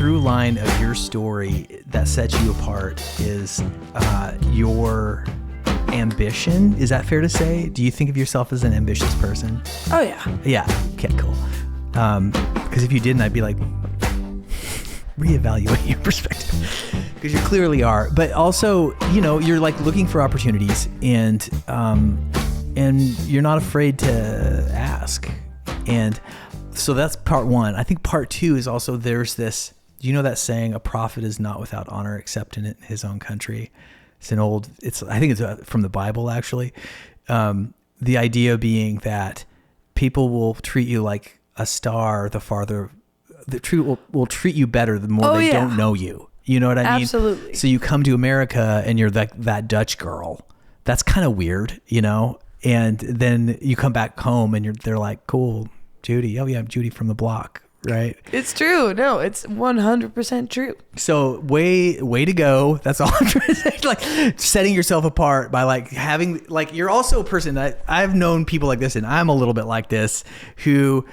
through line of your story that sets you apart is your ambition. Is that fair to say? Do you think of yourself as an ambitious person? Oh, yeah. Yeah. Okay, cool. Because if you didn't, I'd be like, reevaluate your perspective. Because you clearly are. But also, you know, you're like looking for opportunities and you're not afraid to ask. And so that's part one. I think part two is also there's this, you know that saying, a prophet is not without honor except in his own country. I think it's from the Bible actually. The idea being that people will treat you like a star will treat you better the more they don't know you. You know what I mean? Absolutely. So you come to America and you're that Dutch girl. That's kind of weird, you know? And then you come back home and they're like, cool, Judy. Oh yeah, I'm Judy from the block, right? It's true. No, it's 100% true. So way to go. That's all I'm trying to say. Like setting yourself apart by like having, like, you're also a person that I've known people like this, and I'm a little bit like this, who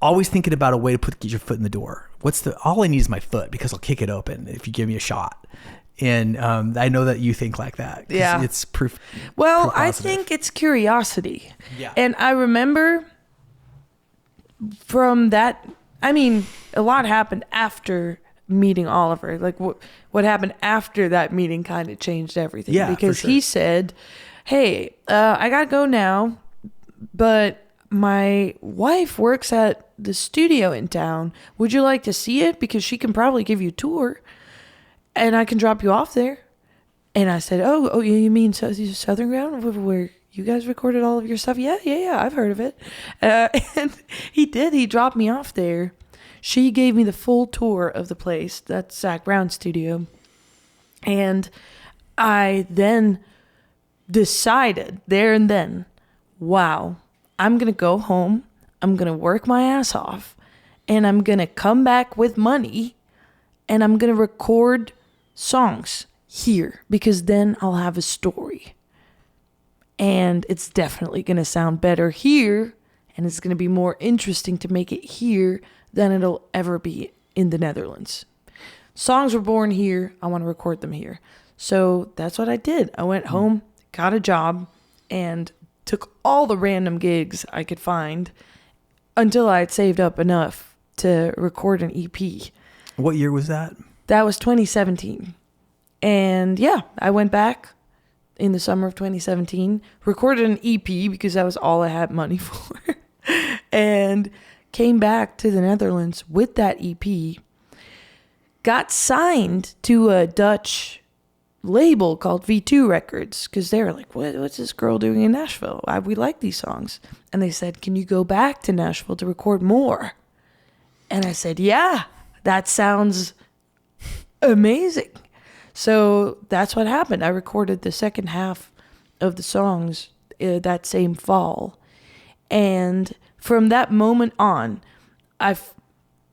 always thinking about a way to get your foot in the door. All I need is my foot because I'll kick it open if you give me a shot. And I know that you think like that. Yeah. It's proof. Well, I think it's curiosity. Yeah. And I remember from that, I mean, a lot happened after meeting Oliver. Like what happened after that meeting kind of changed everything. Yeah, because for sure. he said, hey, I got to go now, but my wife works at the studio in town. Would you like to see it? Because she can probably give you a tour and I can drop you off there. And I said, oh, you mean Southern Ground where you guys recorded all of your stuff? Yeah, I've heard of it. And he did. He dropped me off there. She gave me the full tour of the place. That's Zach Brown's studio. And I then decided there and then, wow, I'm going to go home. I'm going to work my ass off. And I'm going to come back with money. And I'm going to record songs here. Because then I'll have a story. And it's definitely going to sound better here. And it's going to be more interesting to make it here than it'll ever be in the Netherlands. Songs were born here. I want to record them here. So that's what I did. I went home, got a job, and took all the random gigs I could find until I had saved up enough to record an EP. What year was that? That was 2017. And yeah, I went back in the summer of 2017, recorded an EP because that was all I had money for, and came back to the Netherlands with that EP, got signed to a Dutch label called V2 Records because they were like, what's this girl doing in Nashville? We like these songs. And they said, can you go back to Nashville to record more? And I said, yeah, that sounds amazing. So that's what happened. I recorded the second half of the songs that same fall. And from that moment on,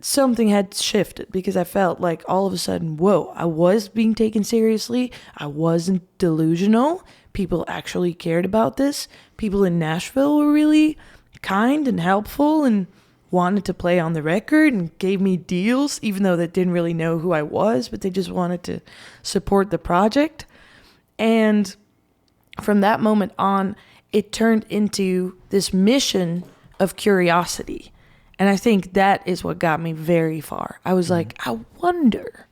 something had shifted because I felt like all of a sudden, whoa, I was being taken seriously. I wasn't delusional. People actually cared about this. People in Nashville were really kind and helpful and wanted to play on the record and gave me deals, even though they didn't really know who I was, but they just wanted to support the project. And from that moment on, it turned into this mission of curiosity. And I think that is what got me very far. I was like, I wonder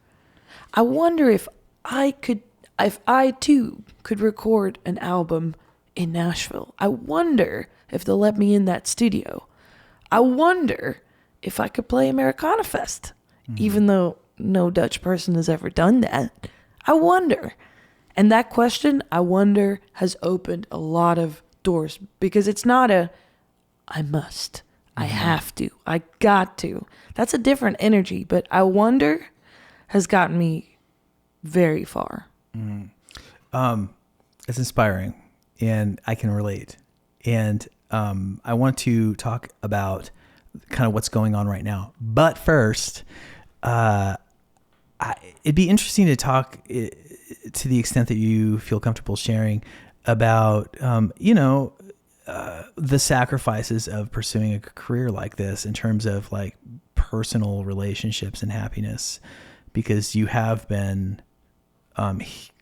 if I too could record an album in Nashville. I wonder if they'll let me in that studio. I wonder if I could play Americana Fest, even though no Dutch person has ever done that. I wonder. And that question, I wonder, has opened a lot of doors because it's not I must, I have to, I got to. That's a different energy, but I wonder has gotten me very far. It's inspiring and I can relate. And I want to talk about kind of what's going on right now. But first, it'd be interesting to talk to the extent that you feel comfortable sharing about, the sacrifices of pursuing a career like this in terms of like personal relationships and happiness. because you have been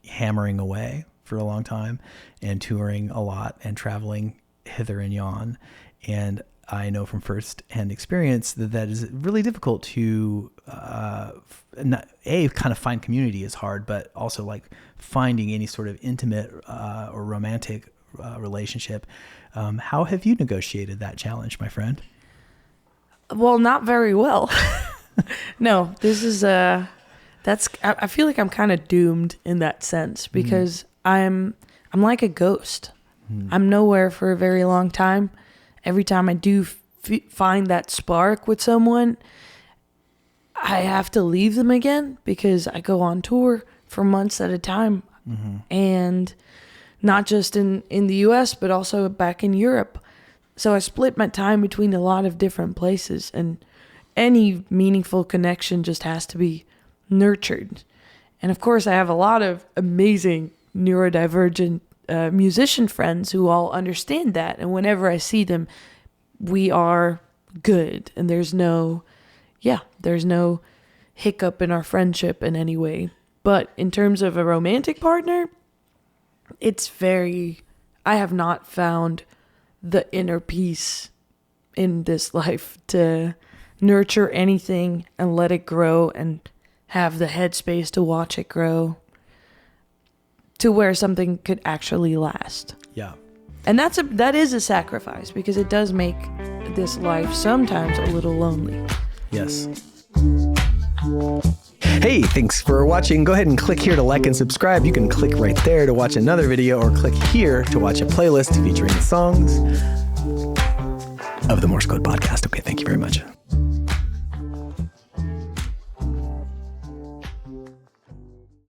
hammering away for a long time and touring a lot and traveling hither and yon. And I know from first-hand experience that is really difficult to, kind of find community is hard, but also like finding any sort of intimate or romantic relationship. How have you negotiated that challenge, my friend? Well, not very well. No, this is I feel like I'm kind of doomed in that sense because I'm like a ghost. I'm nowhere for a very long time. Every time I do find that spark with someone, I have to leave them again because I go on tour for months at a time. And not just in the US, but also back in Europe. So I split my time between a lot of different places, and any meaningful connection just has to be nurtured. And of course, I have a lot of amazing neurodivergent musician friends who all understand that. And whenever I see them, we are good. And there's no hiccup in our friendship in any way. But in terms of a romantic partner, I have not found the inner peace in this life to nurture anything and let it grow and have the headspace to watch it grow to where something could actually last. Yeah. And that is a sacrifice because it does make this life sometimes a little lonely. Yes. Hey, thanks for watching. Go ahead and click here to like and subscribe. You can click right there to watch another video, or click here to watch a playlist featuring songs of the Morse Code Podcast. Okay, thank you very much.